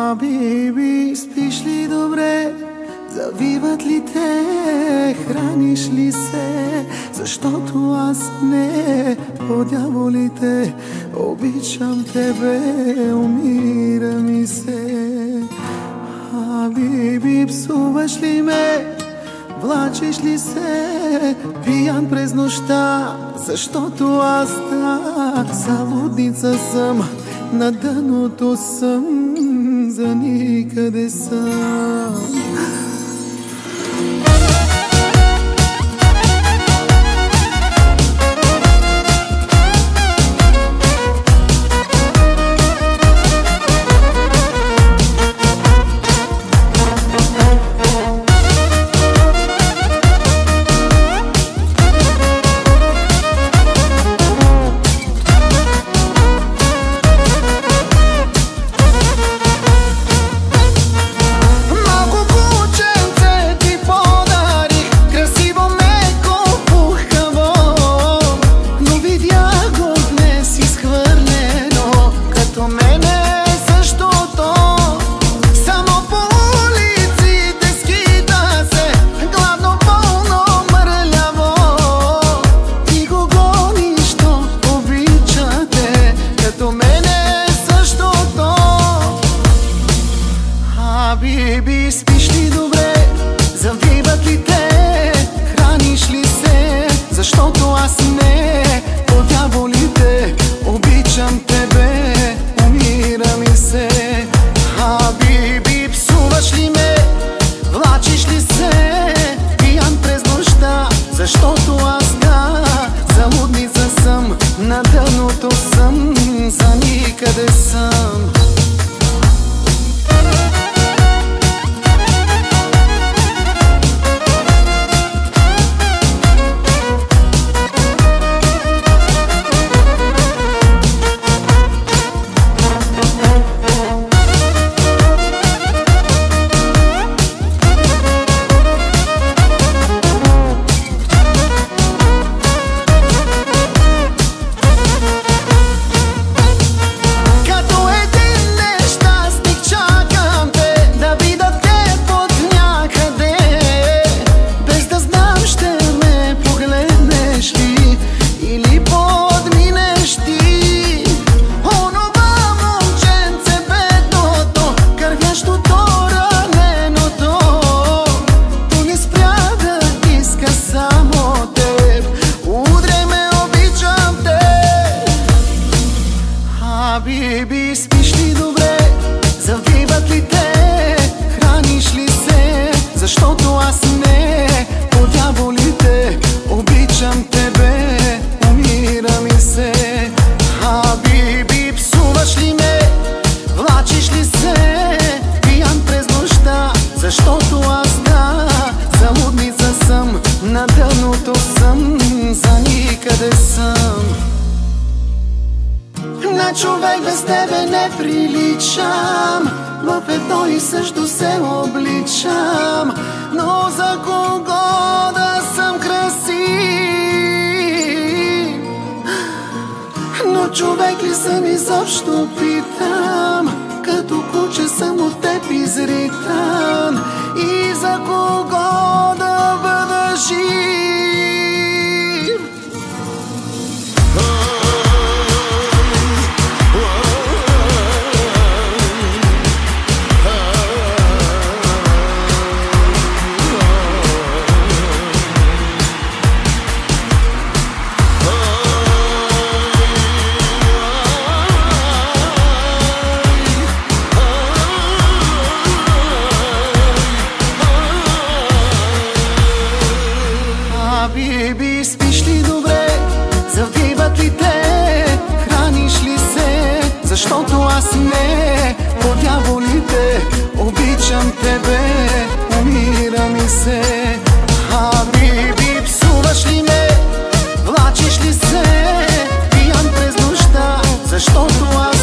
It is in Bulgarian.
Хабиби, спиш ли добре? Завиват ли те? Храниш ли се? Защото аз не, о дяволите, обичам тебе, умира ми се. Хабиби, псуваш ли ме? Влачиш ли се пиян през нощта? Защото аз так залудница съм, на дъното съм, за никъде съм. Хабиби, спиш ли добре? Завиват ли те? Храниш ли се? Защото аз не, по дяволите, обичам тебе, умира ми се. Хабиби, псуваш ли ме? Влачиш ли се пиян през нощта? Защото аз да, залудница съм, на дъното съм, за никъде съм. Хабиби, спиш ли добре? Завиват ли те? Храниш ли се? Защото аз не, по дяволите, обичам тебе, умира ми се. Хабиби, псуваш ли ме? Влачиш ли се пиян през нощта? Защото аз да, залудница съм, на дъното съм, за никъде съм. На човек без тебе не приличам, в едно и също се обличам, но за кого да съм красив? Но човек ли съм изобщо, питам, като куче съм от теб изритан, и за кого да бъда жив? Хабиби, спиш ли добре? Завиват ли те? Храниш ли се? Защото аз не, по дяволите, обичам тебе, умира ми се. Хабиби, псуваш ли ме? Влачиш ли се пиян през нощта? Защото аз